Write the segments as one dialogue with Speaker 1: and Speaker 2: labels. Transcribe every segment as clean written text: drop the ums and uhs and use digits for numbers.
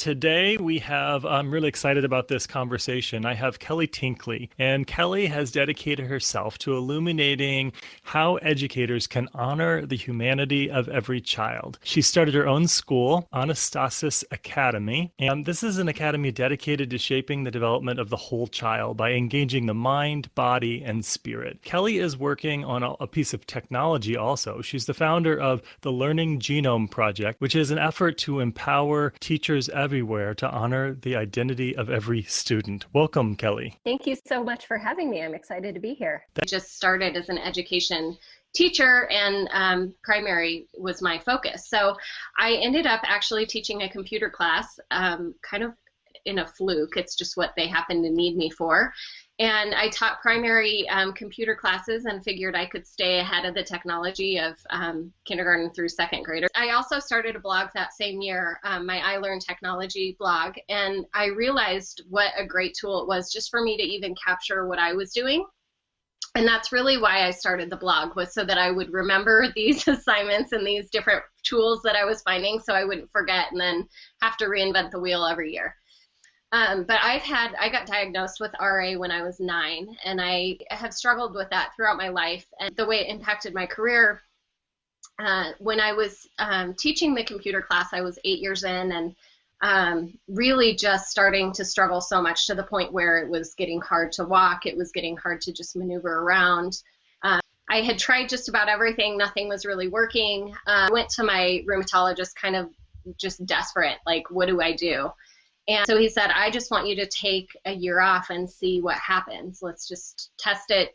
Speaker 1: Today I'm really excited about this conversation. I have Kelly Tenkely, and Kelly has dedicated herself to illuminating how educators can honor the humanity of every child. She started her own school, Anastasis Academy, and this is an academy dedicated to shaping the development of the whole child by engaging the mind, body, and spirit. Kelly is working on a piece of technology also. She's the founder of the Learning Genome Project, which is an effort to empower teachers everywhere to honor the identity of every student. Welcome, Kelly.
Speaker 2: Thank you so much for having me. I'm excited to be here.
Speaker 3: I just started as an education teacher, and primary was my focus. So I ended up actually teaching a computer class, kind of in a fluke. It's just what they happened to need me for. And I taught primary computer classes and figured I could stay ahead of the technology of kindergarten through second graders. I also started a blog that same year, my I Learn Technology blog, and I realized what a great tool it was just for me to even capture what I was doing. And that's really why I started the blog, was so that I would remember these assignments and these different tools that I was finding so I wouldn't forget and then have to reinvent the wheel every year. But I got diagnosed with RA when I was 9, and I have struggled with that throughout my life. And the way it impacted my career, when I was teaching the computer class, I was 8 years in, and really just starting to struggle so much to the point where it was getting hard to walk. It was getting hard to just maneuver around. I had tried just about everything. Nothing was really working. I went to my rheumatologist kind of just desperate, like, what do I do? And so he said, I just want you to take a year off and see what happens. Let's just test it.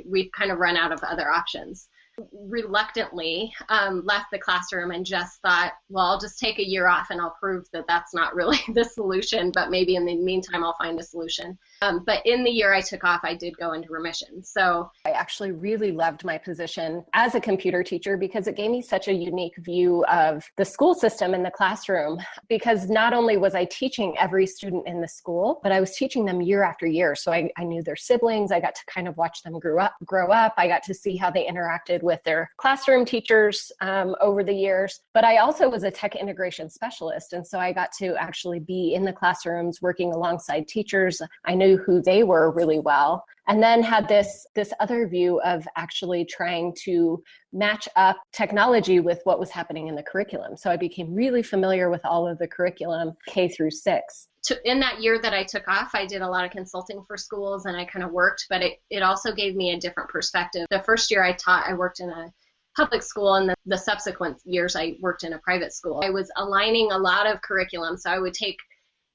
Speaker 3: We've kind of run out of other options. Reluctantly left the classroom and just thought, well, I'll just take a year off and I'll prove that that's not really the solution, but maybe in the meantime, I'll find a solution. But in the year I took off, I did go into remission. So
Speaker 2: I actually really loved my position as a computer teacher because it gave me such a unique view of the school system and the classroom, because not only was I teaching every student in the school, but I was teaching them year after year. So I knew their siblings. I got to kind of watch them grow up. I got to see how they interacted with their classroom teachers over the years. But I also was a tech integration specialist. And so I got to actually be in the classrooms working alongside teachers. I knew who they were really well. And then had this other view of actually trying to match up technology with what was happening in the curriculum. So I became really familiar with all of the curriculum K through 6.
Speaker 3: In that year that I took off, I did a lot of consulting for schools and I kind of worked, but it also gave me a different perspective. The first year I taught, I worked in a public school, and the subsequent years I worked in a private school. I was aligning a lot of curriculum, so I would take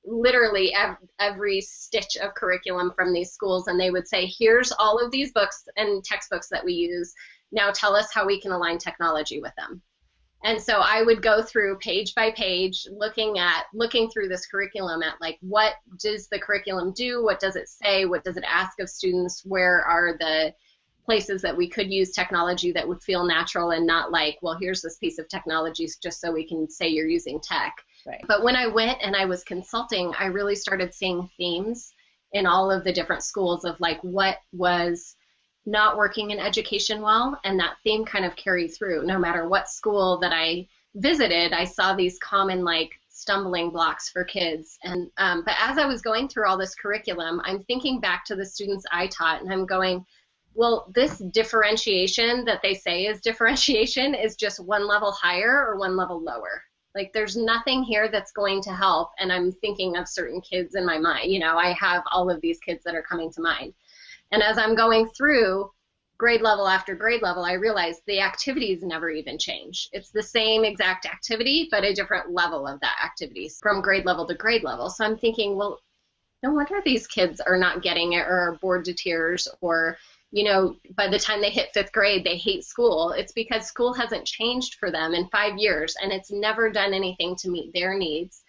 Speaker 3: literally every stitch of curriculum from these schools, and they would say, here's all of these books and textbooks that we use. Now tell us how we can align technology with them. And so I would go through page by page, looking through this curriculum at, like, what does the curriculum do? What does it say? What does it ask of students? Where are the places that we could use technology that would feel natural and not like, well, here's this piece of technology just so we can say you're using tech.
Speaker 2: Right.
Speaker 3: But when I went and I was consulting, I really started seeing themes in all of the different schools of, like, what was not working in education well, and that theme kind of carried through. No matter what school that I visited, I saw these common, like, stumbling blocks for kids. And but as I was going through all this curriculum, I'm thinking back to the students I taught, and I'm going, well, this differentiation that they say is differentiation is just one level higher or one level lower. Like, there's nothing here that's going to help. And I'm thinking of certain kids in my mind. I have all of these kids that are coming to mind. And as I'm going through grade level after grade level, I realized the activities never even change. It's the same exact activity, but a different level of that activity from grade level to grade level. So I'm thinking, well, no wonder these kids are not getting it or are bored to tears, or by the time they hit 5th grade, they hate school. It's because school hasn't changed for them in 5 years, and it's never done anything to meet their needs.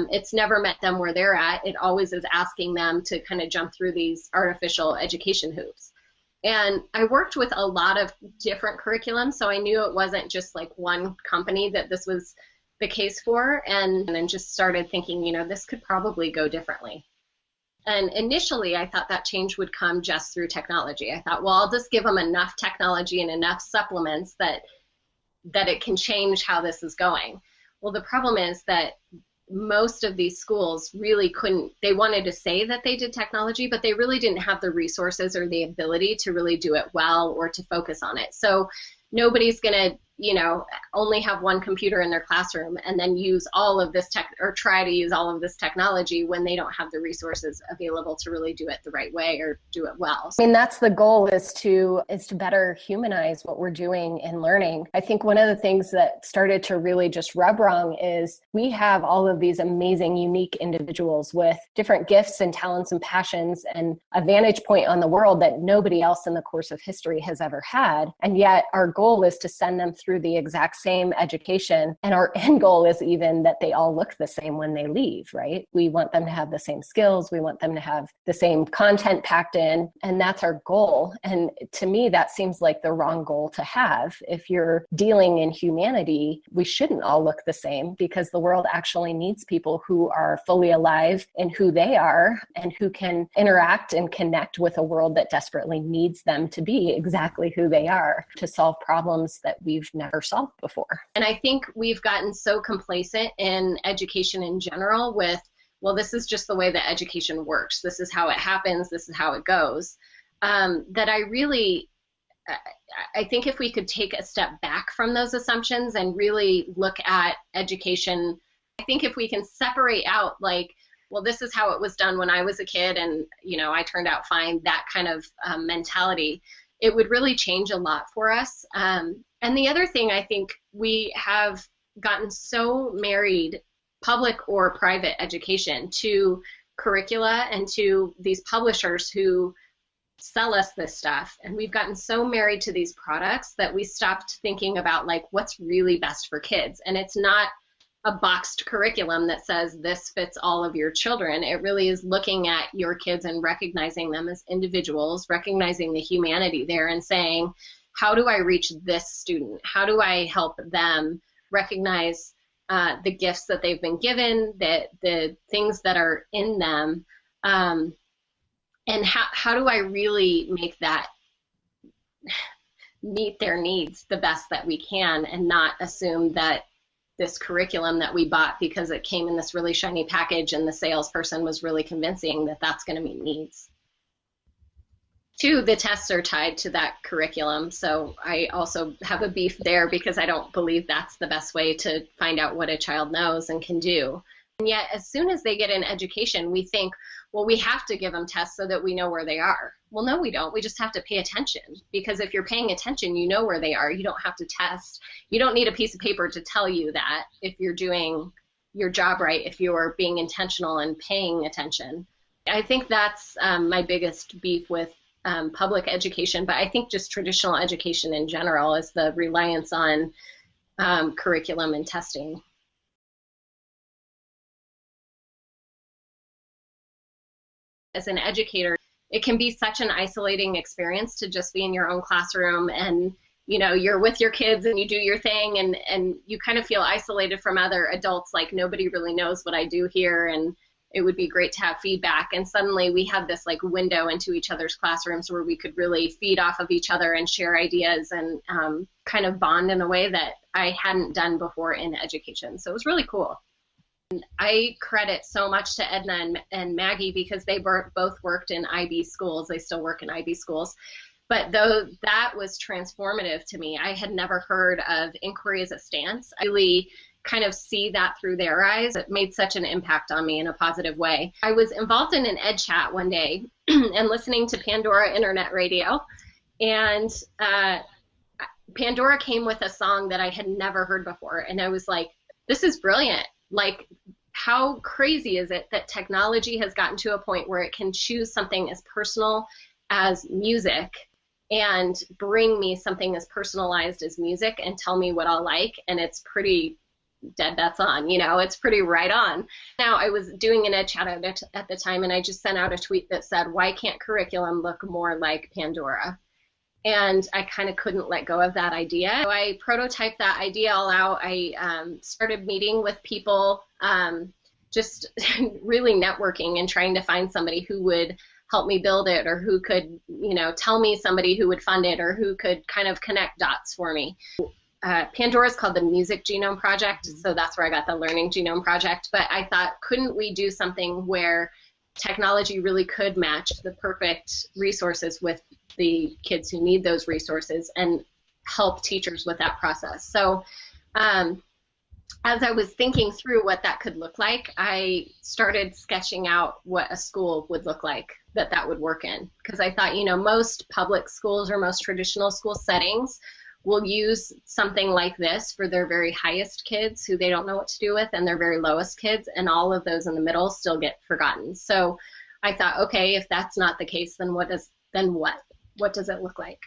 Speaker 3: It's never met them where they're at. It always is asking them to kind of jump through these artificial education hoops. And I worked with a lot of different curriculums, so I knew it wasn't just like one company that this was the case for, and then just started thinking, this could probably go differently. And initially, I thought that change would come just through technology. I thought, well, I'll just give them enough technology and enough supplements that it can change how this is going. Well, the problem is that most of these schools really couldn't, they wanted to say that they did technology, but they really didn't have the resources or the ability to really do it well or to focus on it. So nobody's going to, only have one computer in their classroom and then use all of this tech or try to use all of this technology when they don't have the resources available to really do it the right way or do it well.
Speaker 2: I mean, that's the goal, is to better humanize what we're doing in learning. I think one of the things that started to really just rub wrong is we have all of these amazing, unique individuals with different gifts and talents and passions and a vantage point on the world that nobody else in the course of history has ever had. And yet our goal is to send them through the exact same education. And our end goal is even that they all look the same when they leave, right? We want them to have the same skills. We want them to have the same content packed in. And that's our goal. And to me, that seems like the wrong goal to have. If you're dealing in humanity, we shouldn't all look the same, because the world actually needs people who are fully alive in who they are and who can interact and connect with a world that desperately needs them to be exactly who they are, to solve problems that we've never solved before.
Speaker 3: And I think we've gotten so complacent in education in general with, well, this is just the way that education works. This is how it happens. This is how it goes. That I think if we could take a step back from those assumptions and really look at education, I think if we can separate out like, well, this is how it was done when I was a kid and, I turned out fine, that kind of mentality, it would really change a lot for us. And the other thing, I think we have gotten so married, public or private education, to curricula and to these publishers who sell us this stuff. And we've gotten so married to these products that we stopped thinking about like what's really best for kids. And it's not a boxed curriculum that says this fits all of your children. It really is looking at your kids and recognizing them as individuals, recognizing the humanity there and saying, how do I reach this student? How do I help them recognize the gifts that they've been given, the things that are in them, and how do I really make that meet their needs the best that we can, and not assume that this curriculum that we bought because it came in this really shiny package and the salesperson was really convincing that that's going to meet needs. Two, the tests are tied to that curriculum, so I also have a beef there because I don't believe that's the best way to find out what a child knows and can do. And yet, as soon as they get an education, we think, well, we have to give them tests so that we know where they are. Well, no, we don't. We just have to pay attention, because if you're paying attention, you know where they are. You don't have to test. You don't need a piece of paper to tell you that if you're doing your job right, if you're being intentional and paying attention. I think that's my biggest beef with public education, but I think just traditional education in general is the reliance on curriculum and testing. As an educator, it can be such an isolating experience to just be in your own classroom and you're with your kids and you do your thing and you kind of feel isolated from other adults, like nobody really knows what I do here and it would be great to have feedback. And suddenly we have this like window into each other's classrooms where we could really feed off of each other and share ideas and kind of bond in a way that I hadn't done before in education. So it was really cool. I credit so much to Edna and Maggie because they both worked in IB schools. They still work in IB schools. But though that was transformative to me, I had never heard of inquiry as a stance. I really kind of see that through their eyes. It made such an impact on me in a positive way. I was involved in an ed chat one day and listening to Pandora Internet Radio. And Pandora came with a song that I had never heard before. And I was like, this is brilliant. Like, how crazy is it that technology has gotten to a point where it can choose something as personal as music and bring me something as personalized as music and tell me what I'll like, and it's pretty dead bets on, it's pretty right on. Now, I was doing an ed chat at the time, and I just sent out a tweet that said, why can't curriculum look more like Pandora? And I kind of couldn't let go of that idea. So I prototyped that idea all out. I started meeting with people, just really networking and trying to find somebody who would help me build it, or who could, tell me somebody who would fund it, or who could kind of connect dots for me. Pandora's called the Music Genome Project, so that's where I got the Learning Genome Project. But I thought, couldn't we do something where technology really could match the perfect resources with the kids who need those resources and help teachers with that process? So as I was thinking through what that could look like, I started sketching out what a school would look like that would work in. Because I thought, most public schools or most traditional school settings will use something like this for their very highest kids who they don't know what to do with, and their very lowest kids, and all of those in the middle still get forgotten. So I thought, okay, if that's not the case, then what does it look like?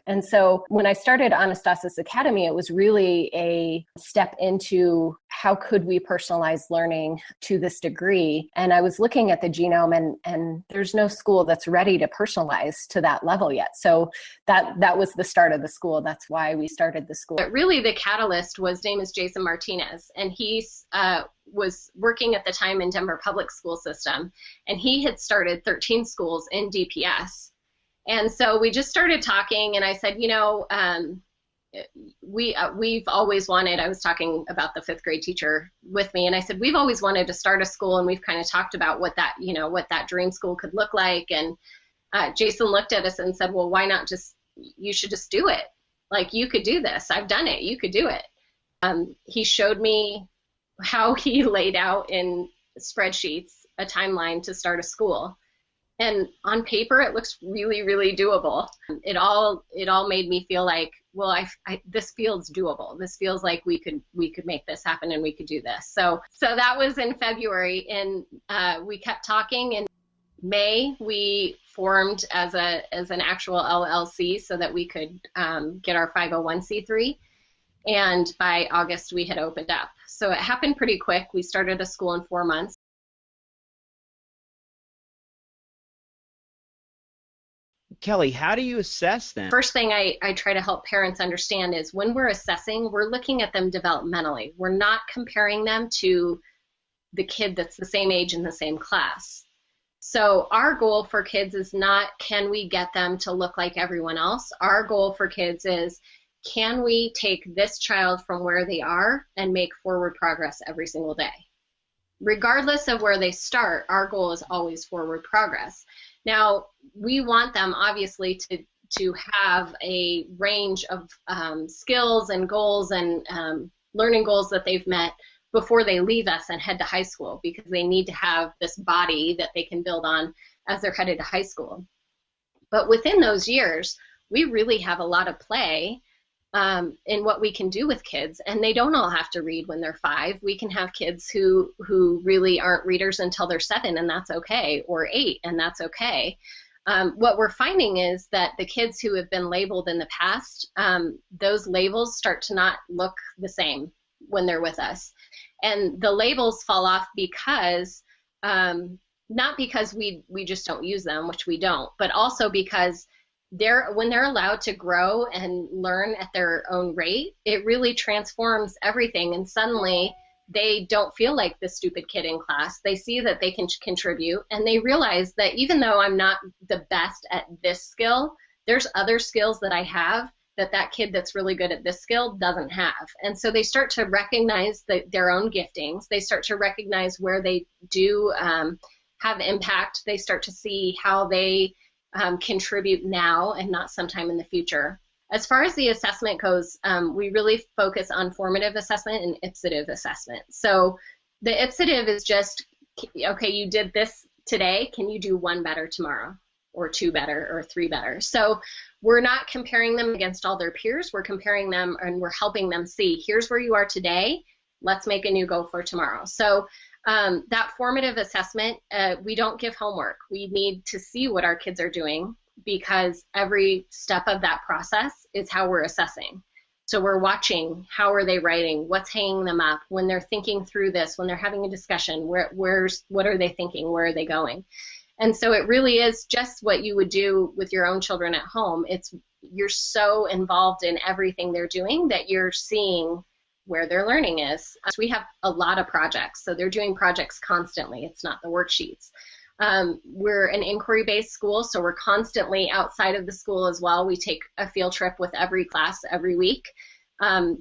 Speaker 2: And so when I started Anastasis Academy, it was really a step into how could we personalize learning to this degree. And I was looking at the genome, and there's no school that's ready to personalize to that level yet. So that was the start of the school. That's why we started the school.
Speaker 3: But really the catalyst was, his name is Jason Martinez, and he was working at the time in Denver public school system, and he had started 13 schools in DPS. And so we just started talking, and I said, we've always wanted, I was talking about the 5th grade teacher with me, and I said, we've always wanted to start a school, and we've kind of talked about what that dream school could look like. And Jason looked at us and said, well, why not you should just do it. Like, you could do this. I've done it. You could do it. He showed me how he laid out in spreadsheets a timeline to start a school. And on paper, it looks really, really doable. It all made me feel like, well, this feels doable. This feels like we could make this happen, and we could do this. So that was in February, and we kept talking. In May, we formed as an actual LLC so that we could get our 501c3. And by August, we had opened up. So it happened pretty quick. We started a school in 4 months.
Speaker 4: Kelly, how do you assess them?
Speaker 3: First thing I try to help parents understand is when we're assessing, we're looking at them developmentally. We're not comparing them to the kid that's the same age in the same class. So our goal for kids is not, can we get them to look like everyone else? Our goal for kids is, can we take this child from where they are and make forward progress every single day? Regardless of where they start, our goal is always forward progress. Now, we want them obviously to have a range of skills and goals and learning goals that they've met before they leave us and head to high school, because they need to have this body that they can build on as they're headed to high school. But within those years, we really have a lot of play in what we can do with kids, and they don't all have to read when they're 5. We can have kids who really aren't readers until they're 7, and that's okay, or 8, and that's okay. What we're finding is that the kids who have been labeled in the past, those labels start to not look the same when they're with us. And the labels fall off because, not because we just don't use them, which we don't, but also because when they're allowed to grow and learn at their own rate, it really transforms everything. And suddenly they don't feel like the stupid kid in class. They see that they can contribute, and they realize that even though I'm not the best at this skill, there's other skills that I have that kid that's really good at this skill doesn't have. And so they start to recognize their own giftings. They start to recognize where they do have impact. They start to see how they contribute now and not sometime in the future. As far as the assessment goes, we really focus on formative assessment and ipsative assessment. So the ipsative is just, okay, you did this today, can you do 1 better tomorrow, or 2 better, or 3 better? So we're not comparing them against all their peers, we're comparing them and we're helping them see, here's where you are today, let's make a new goal for tomorrow. So that formative assessment, we don't give homework. We need to see what our kids are doing, because every step of that process is how we're assessing. So we're watching, how are they writing, what's hanging them up, when they're thinking through this, when they're having a discussion, what are they thinking, where are they going? And so it really is just what you would do with your own children at home. You're so involved in everything they're doing that you're seeing where their learning is. So we have a lot of projects, so they're doing projects constantly. It's not the worksheets. We're an inquiry-based school, so we're constantly outside of the school as well. We take a field trip with every class every week.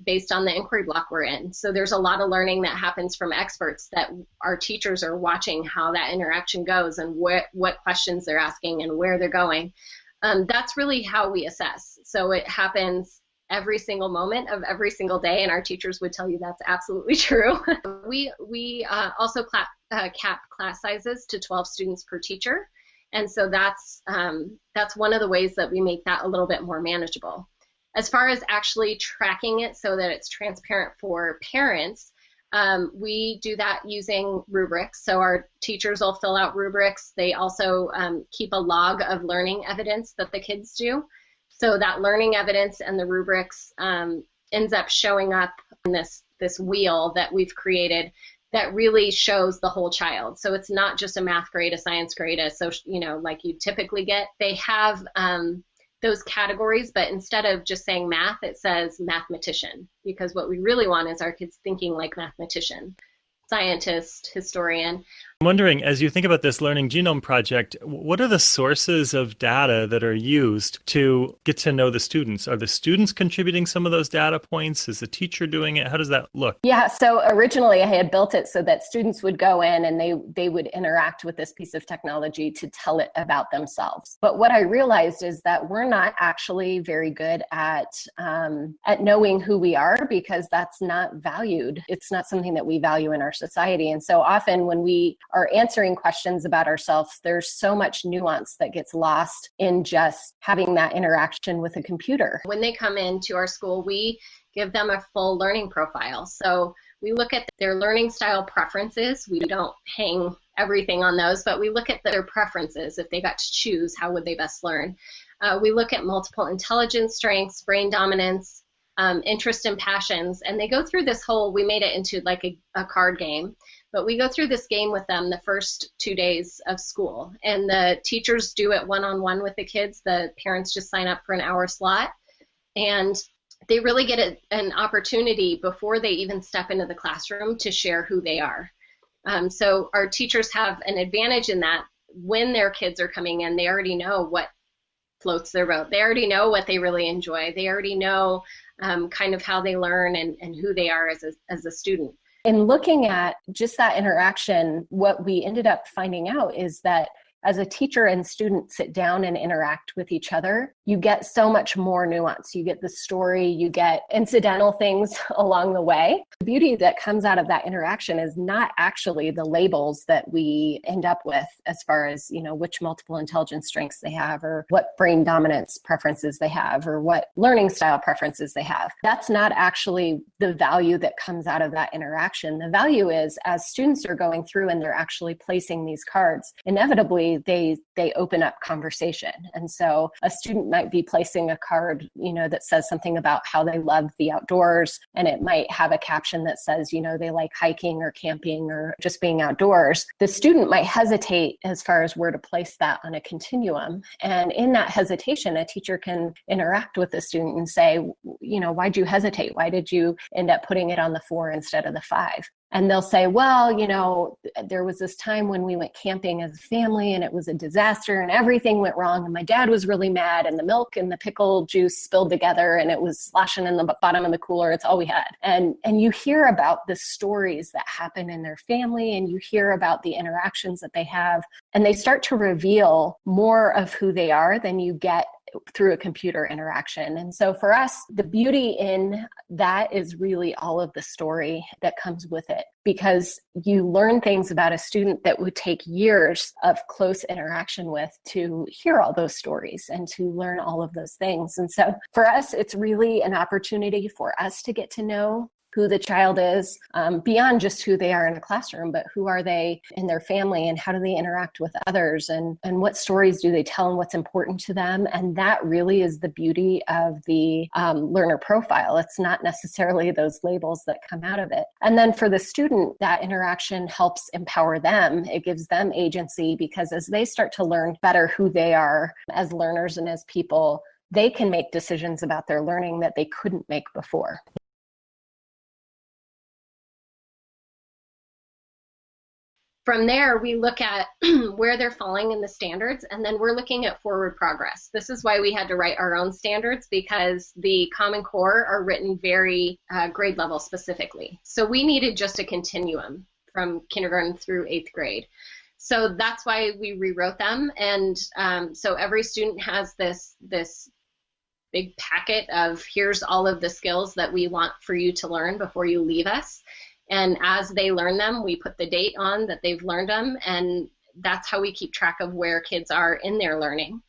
Speaker 3: based on the inquiry block we're in. So there's a lot of learning that happens from experts that our teachers are watching how that interaction goes and what questions they're asking and where they're going. That's really how we assess. So it happens every single moment of every single day, and our teachers would tell you that's absolutely true. We also cap class sizes to 12 students per teacher, and so that's one of the ways that we make that a little bit more manageable. As far as actually tracking it so that it's transparent for parents, we do that using rubrics. So our teachers will fill out rubrics. They also keep a log of learning evidence that the kids do. So that learning evidence and the rubrics ends up showing up in this wheel that we've created that really shows the whole child. So it's not just a math grade, a science grade, a social, like you typically get. They have those categories, but instead of just saying math, it says mathematician, because what we really want is our kids thinking like mathematician, scientist, historian.
Speaker 1: I'm wondering, as you think about this Learning Genome Project, what are the sources of data that are used to get to know the students? Are the students contributing some of those data points? Is the teacher doing it? How does that look?
Speaker 2: Yeah, so originally I had built it so that students would go in and they would interact with this piece of technology to tell it about themselves. But what I realized is that we're not actually very good at knowing who we are, because that's not valued. It's not something that we value in our society. And so often when we are answering questions about ourselves, there's so much nuance that gets lost in just having that interaction with a computer.
Speaker 3: When they come into our school, we give them a full learning profile. So we look at their learning style preferences. We don't hang everything on those, but we look at their preferences. If they got to choose, how would they best learn? We look at multiple intelligence strengths, brain dominance, interest and passions, and they go through this whole, we made it into like a card game. But we go through this game with them the first 2 days of school, and the teachers do it one-on-one with the kids. The parents just sign up for an hour slot, and they really get an opportunity before they even step into the classroom to share who they are. So our teachers have an advantage in that when their kids are coming in, they already know what floats their boat. They already know what they really enjoy. They already know kind of how they learn and who they are as a student.
Speaker 2: In looking at just that interaction, what we ended up finding out is that as a teacher and student sit down and interact with each other, you get so much more nuance. You get the story, you get incidental things along the way. The beauty that comes out of that interaction is not actually the labels that we end up with as far as, which multiple intelligence strengths they have, or what brain dominance preferences they have, or what learning style preferences they have. That's not actually the value that comes out of that interaction. The value is, as students are going through and they're actually placing these cards, inevitably they open up conversation. And so a student might be placing a card, that says something about how they love the outdoors, and it might have a caption that says, they like hiking or camping or just being outdoors. The student might hesitate as far as where to place that on a continuum. And in that hesitation, a teacher can interact with the student and say, why'd you hesitate? Why did you end up putting it on the 4 instead of the 5? And they'll say, well, there was this time when we went camping as a family and it was a disaster and everything went wrong. And my dad was really mad and the milk and the pickle juice spilled together and it was sloshing in the bottom of the cooler. It's all we had. And you hear about the stories that happen in their family, and you hear about the interactions that they have, and they start to reveal more of who they are than you get through a computer interaction. And so for us, the beauty in that is really all of the story that comes with it, because you learn things about a student that would take years of close interaction with to hear all those stories and to learn all of those things. And so for us, it's really an opportunity for us to get to know who the child is, beyond just who they are in a classroom, but who are they in their family and how do they interact with others, and what stories do they tell and what's important to them. And that really is the beauty of the learner profile. It's not necessarily those labels that come out of it. And then for the student, that interaction helps empower them. It gives them agency, because as they start to learn better who they are as learners and as people, they can make decisions about their learning that they couldn't make before.
Speaker 3: From there, we look at where they're falling in the standards, and then we're looking at forward progress. This is why we had to write our own standards, because the Common Core are written very grade level specifically. So we needed just a continuum from kindergarten through 8th grade. So that's why we rewrote them, and so every student has this big packet of, here's all of the skills that we want for you to learn before you leave us. And as they learn them, we put the date on that they've learned them, and that's how we keep track of where kids are in their learning.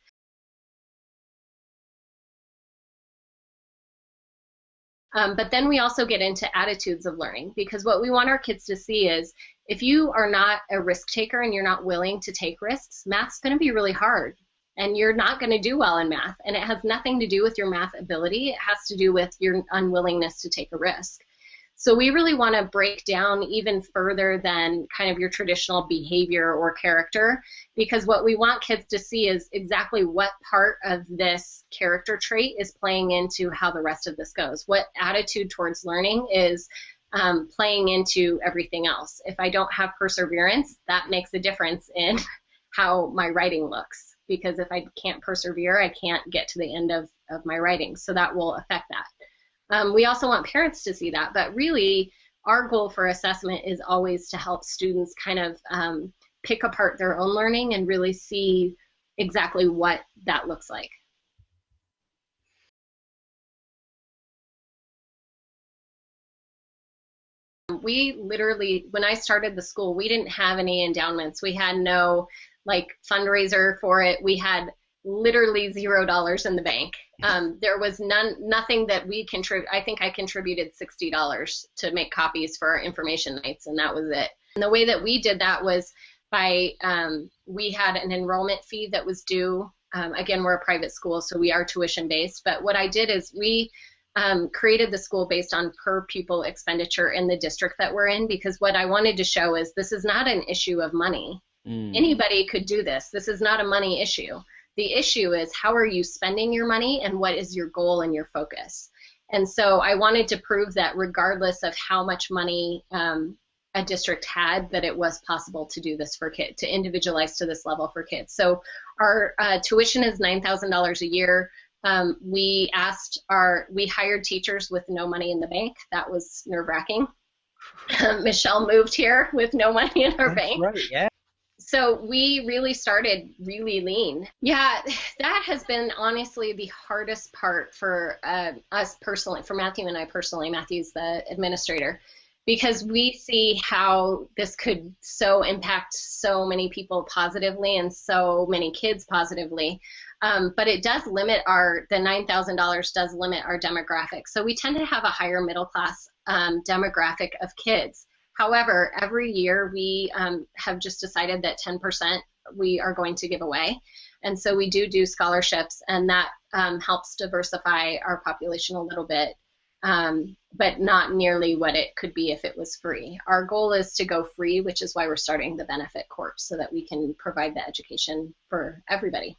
Speaker 3: But then we also get into attitudes of learning, because what we want our kids to see is, if you are not a risk taker and you're not willing to take risks, math's going to be really hard, and you're not going to do well in math. And it has nothing to do with your math ability. It has to do with your unwillingness to take a risk. So we really want to break down even further than kind of your traditional behavior or character, because what we want kids to see is exactly what part of this character trait is playing into how the rest of this goes. What attitude towards learning is playing into everything else. If I don't have perseverance, that makes a difference in how my writing looks, because if I can't persevere, I can't get to the end of my writing. So that will affect that. We also want parents to see that, but really our goal for assessment is always to help students kind of pick apart their own learning and really see exactly what that looks like. We literally, when I started the school, we didn't have any endowments. We had no like fundraiser for it. We had literally $0 in the bank. There was nothing that we contribute. I think I contributed $60 to make copies for our information nights, and that was it. And the way that we did that was by, we had an enrollment fee that was due. Again, we're a private school, so we are tuition based. But what I did is we created the school based on per pupil expenditure in the district that we're in, because what I wanted to show is this is not an issue of money. Anybody could do this. This is not a money issue. The issue is, how are you spending your money and what is your goal and your focus? And so I wanted to prove that regardless of how much money a district had, that it was possible to do this for kids, to individualize to this level for kids. So our tuition is $9,000 a year. We hired teachers with no money in the bank. That was nerve-wracking. Michelle moved here with no money in her bank.
Speaker 4: Right, yeah.
Speaker 3: So we really started really lean. Yeah, that has been honestly the hardest part for us personally, for Matthew and I personally. Matthew's the administrator, because we see how this could so impact so many people positively and so many kids positively. But it does limit the $9,000 does limit our demographic. So we tend to have a higher middle class demographic of kids. However, every year we have just decided that 10% we are going to give away. And so we do scholarships, and that helps diversify our population a little bit, but not nearly what it could be if it was free. Our goal is to go free, which is why we're starting the Benefit Corp, so that we can provide the education for everybody.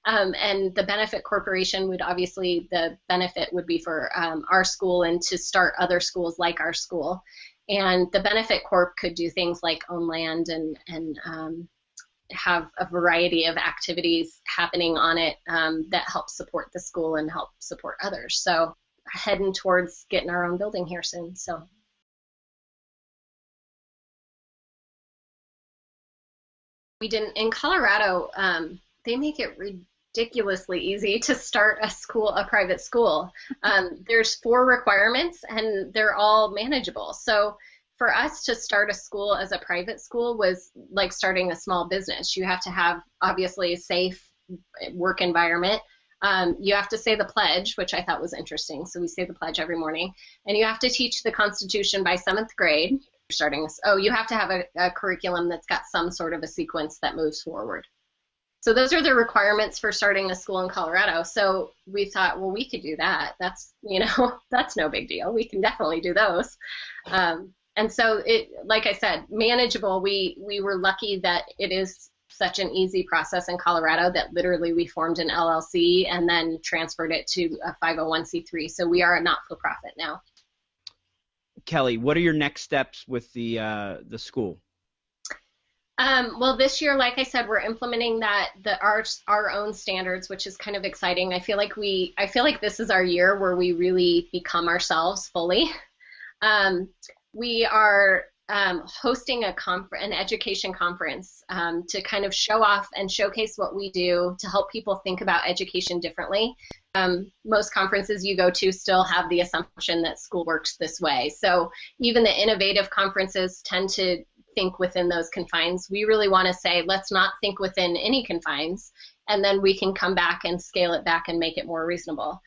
Speaker 3: And the Benefit Corporation would obviously, the benefit would be for our school and to start other schools like our school. And the Benefit Corp could do things like own land and have a variety of activities happening on it that help support the school and help support others. So heading towards getting our own building here soon. So we didn't, in Colorado, they make it ridiculously easy to start a private school. There's 4 requirements and they're all manageable. So for us to start a school as a private school was like starting a small business. You have to have obviously a safe work environment. You have to say the pledge, which I thought was interesting. So we say the pledge every morning, and you have to teach the Constitution by 7th grade. You have to have a curriculum that's got some sort of a sequence that moves forward. So those are the requirements for starting a school in Colorado. So we thought, well, we could do that. That's, that's no big deal. We can definitely do those. And so it, like I said, manageable. We were lucky that it is such an easy process in Colorado that literally we formed an LLC and then transferred it to a 501c3. So we are a not-for-profit now.
Speaker 4: Kelly, what are your next steps with the school?
Speaker 3: Well, this year, like I said, we're implementing our own standards, which is kind of exciting. I feel like this is our year where we really become ourselves fully. We are hosting an education conference to kind of show off and showcase what we do to help people think about education differently. Most conferences you go to still have the assumption that school works this way. So even the innovative conferences tend to think within those confines. We really want to say, let's not think within any confines, and then we can come back and scale it back and make it more reasonable.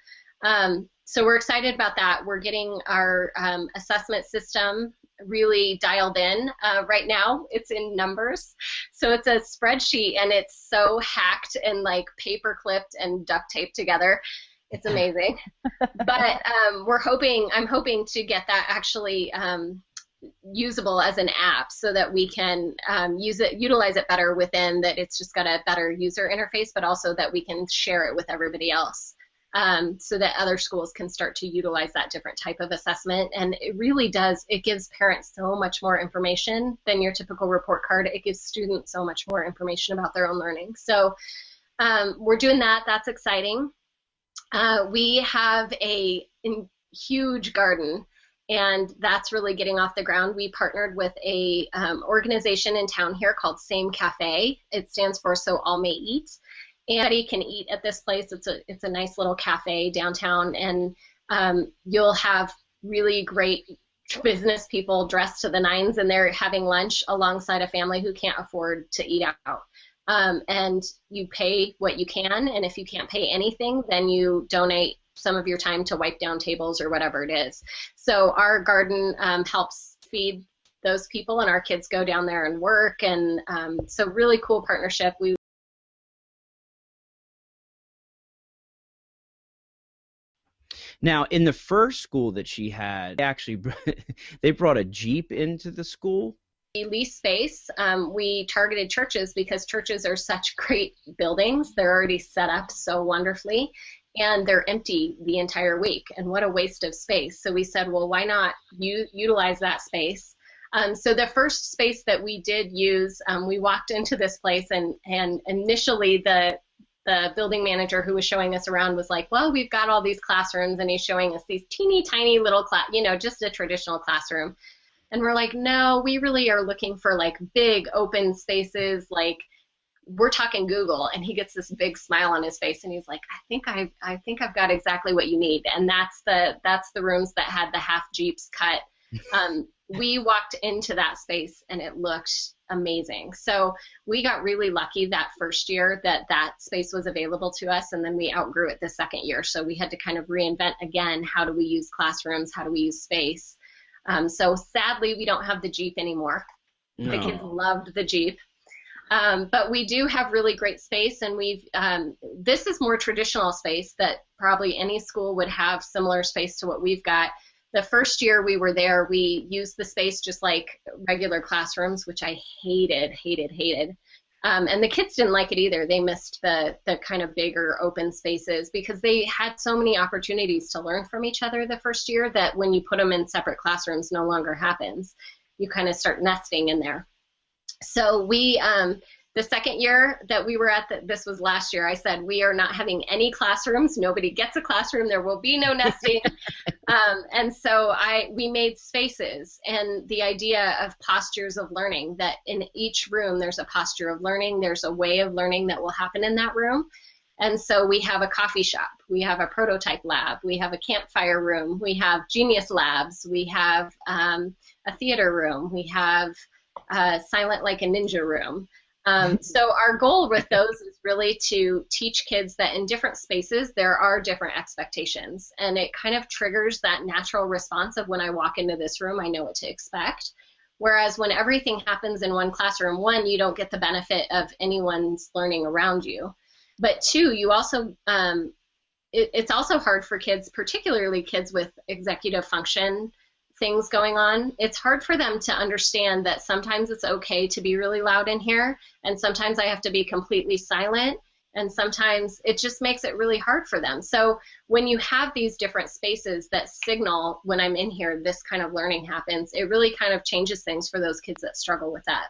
Speaker 3: So we're excited about that. We're getting our assessment system really dialed in. Right now it's in numbers. So it's a spreadsheet and it's so hacked and like paper clipped and duct taped together. It's amazing. But I'm hoping to get that actually usable as an app so that we can utilize it better within that. It's just got a better user interface, but also that we can share it with everybody else. So that other schools can start to utilize that different type of assessment. And it really does, it gives parents so much more information than your typical report card. It gives students so much more information about their own learning. So we're doing that. That's exciting. We have a huge garden, and that's really getting off the ground. We partnered with a organization in town here called Same Cafe. It stands for So All May Eat. Anybody can eat at this place. It's a nice little cafe downtown, and you'll have really great business people dressed to the nines, and they're having lunch alongside a family who can't afford to eat out. And you pay what you can, and if you can't pay anything, then you donate some of your time to wipe down tables or whatever it is. So our garden helps feed those people, and our kids go down there and work, and so really cool partnership.
Speaker 4: Now, in the first school that she had, they brought a Jeep into the school.
Speaker 3: We lease space. We targeted churches because churches are such great buildings. They're already set up so wonderfully, and they're empty the entire week. And what a waste of space. So we said, well, why not utilize that space? So the first space that we did use, we walked into this place, and initially the building manager who was showing us around was like, well, we've got all these classrooms, and he's showing us these teeny tiny little just a traditional classroom. And we're like, no, we really are looking for like big open spaces, like we're talking Google. And he gets this big smile on his face, and he's like, I think I've got exactly what you need. And that's the rooms that had the half Jeeps cut. We walked into that space and it looked amazing. So we got really lucky that first year that space was available to us, and then we outgrew it the second year. So we had to kind of reinvent again, how do we use classrooms, how do we use space? So sadly, we don't have the Jeep anymore. No. The kids loved the Jeep. But we do have really great space, and this is more traditional space that probably any school would have similar space to what we've got. The first year we were there, we used the space just like regular classrooms, which I hated. And the kids didn't like it either. They missed the kind of bigger open spaces because they had so many opportunities to learn from each other the first year that when you put them in separate classrooms, no longer happens. You kind of start nesting in there. So the second year that we were this was last year, I said, we are not having any classrooms. Nobody gets a classroom. There will be no nesting. And so we made spaces, and the idea of postures of learning, that in each room there's a posture of learning. There's a way of learning that will happen in that room. And so we have a coffee shop. We have a prototype lab. We have a campfire room. We have genius labs. We have a theater room. We have silent like a ninja room. So our goal with those is really to teach kids that in different spaces there are different expectations, and it kind of triggers that natural response of when I walk into this room, I know what to expect. Whereas when everything happens in one classroom, one, you don't get the benefit of anyone's learning around you, but two, you also it's also hard for kids, particularly kids with executive function things going on. It's hard for them to understand that sometimes it's okay to be really loud in here, and sometimes I have to be completely silent, and sometimes it just makes it really hard for them. So when you have these different spaces that signal when I'm in here, this kind of learning happens, it really kind of changes things for those kids that struggle with that.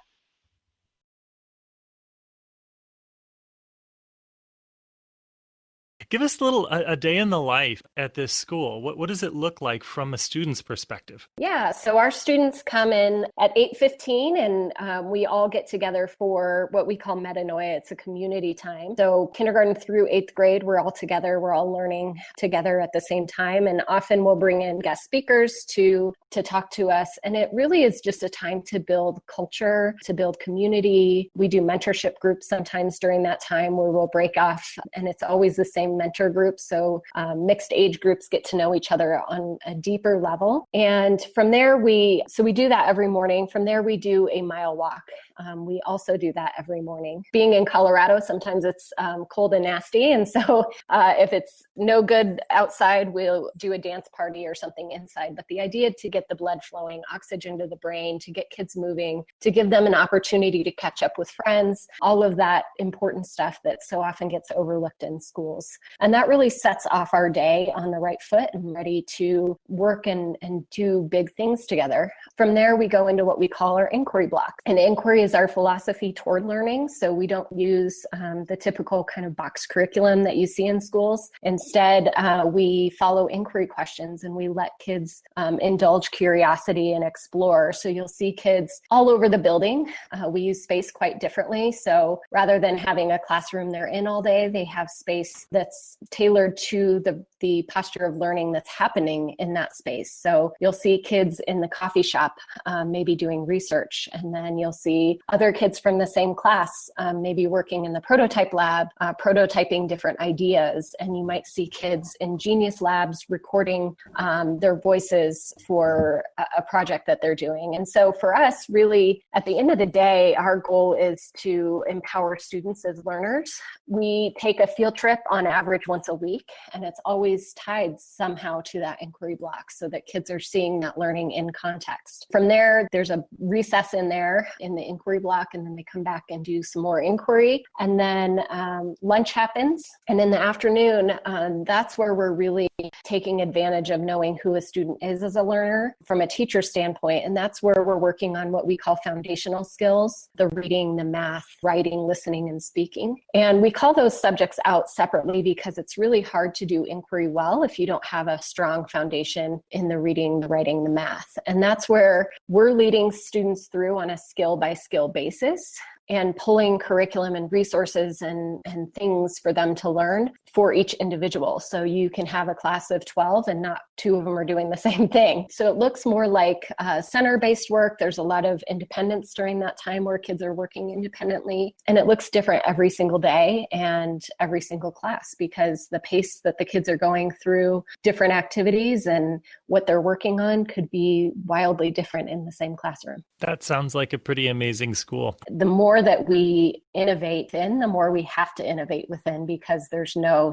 Speaker 1: Give us a day in the life at this school. What does it look like from a student's perspective?
Speaker 2: Yeah, so our students come in at 8:15 and we all get together for what we call metanoia. It's a community time. So kindergarten through 8th grade, we're all together. We're all learning together at the same time. And often we'll bring in guest speakers to talk to us. And it really is just a time to build culture, to build community. We do mentorship groups sometimes during that time where we'll break off, and it's always the same mentor group. So mixed age groups get to know each other on a deeper level. And from there, we do that every morning. From there, we do a mile walk. We also do that every morning. Being in Colorado, sometimes it's cold and nasty. And so if it's no good outside, we'll do a dance party or something inside. But the idea to get the blood flowing, oxygen to the brain, to get kids moving, to give them an opportunity to catch up with friends, all of that important stuff that so often gets overlooked in schools. And that really sets off our day on the right foot and ready to work and do big things together. From there, we go into what we call our inquiry block. And inquiry is our philosophy toward learning. So we don't use the typical kind of box curriculum that you see in schools. Instead, we follow inquiry questions and we let kids indulge curiosity and explore. So you'll see kids all over the building. We use space quite differently. So rather than having a classroom they're in all day, they have space that's tailored to the posture of learning that's happening in that space. So you'll see kids in the coffee shop, maybe doing research, and then you'll see other kids from the same class, maybe working in the prototype lab, prototyping different ideas. And you might see kids in Genius Labs recording their voices for a project that they're doing. And so for us, really, at the end of the day, our goal is to empower students as learners. We take a field trip on average once a week, and it's always tied somehow to that inquiry block so that kids are seeing that learning in context. From there, there's a recess in there in the inquiry block, and then they come back and do some more inquiry. And then lunch happens. And in the afternoon, that's where we're really taking advantage of knowing who a student is as a learner from a teacher standpoint. And that's where we're working on what we call foundational skills, the reading, the math, writing, listening, and speaking. And we call those subjects out separately because it's really hard to do inquiry well if you don't have a strong foundation in the reading, the writing, the math. And that's where we're leading students through on a skill by skill basis and pulling curriculum and resources and things for them to learn for each individual. So you can have a class of 12 and not two of them are doing the same thing. So it looks more like center-based work. There's a lot of independence during that time where kids are working independently. And it looks different every single day and every single class because the pace that the kids are going through different activities and what they're working on could be wildly different in the same classroom.
Speaker 1: That sounds like a pretty amazing school.
Speaker 2: The more that we innovate in, the more we have to innovate within because there's no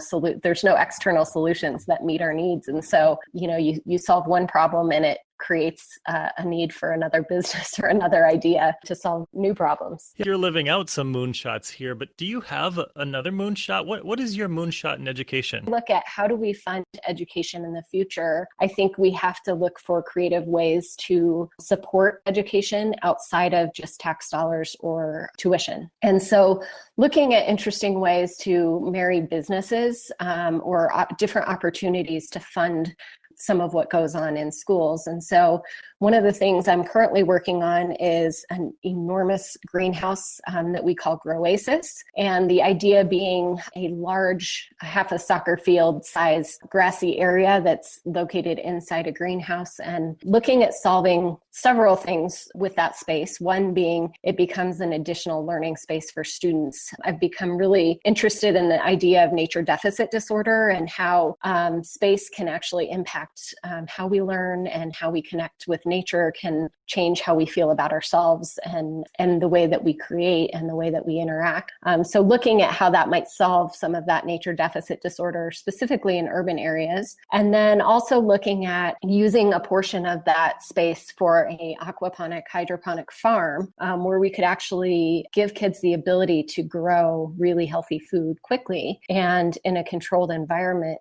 Speaker 2: external solutions that meet our needs. And so, you solve one problem and it creates a need for another business or another idea to solve new problems.
Speaker 1: You're living out some moonshots here, but do you have another moonshot? What is your moonshot in education?
Speaker 2: Look at how do we fund education in the future? I think we have to look for creative ways to support education outside of just tax dollars or tuition. And so looking at interesting ways to marry businesses or different opportunities to fund some of what goes on in schools. And so one of the things I'm currently working on is an enormous greenhouse that we call Groasis. And the idea being a large, half a soccer field size grassy area that's located inside a greenhouse and looking at solving several things with that space. One being it becomes an additional learning space for students. I've become really interested in the idea of nature deficit disorder and how space can actually impact how we learn and how we connect with nature can change how we feel about ourselves and the way that we create and the way that we interact. So looking at how that might solve some of that nature deficit disorder, specifically in urban areas. And then also looking at using a portion of that space for a aquaponic, hydroponic farm where we could actually give kids the ability to grow really healthy food quickly and in a controlled environment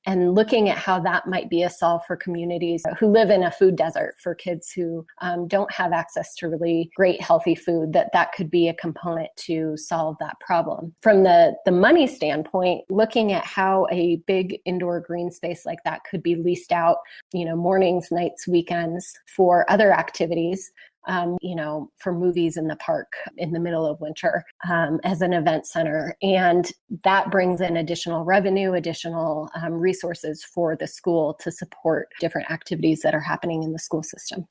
Speaker 2: and looking at how that might be a solve for communities who live in a food desert, for kids who don't have access to really great healthy food, that could be a component to solve that problem. From the money standpoint, looking at how a big indoor green space like that could be leased out, mornings, nights, weekends for other activities, for movies in the park in the middle of winter, as an event center. And that brings in additional revenue, additional resources for the school to support different activities that are happening in the school system.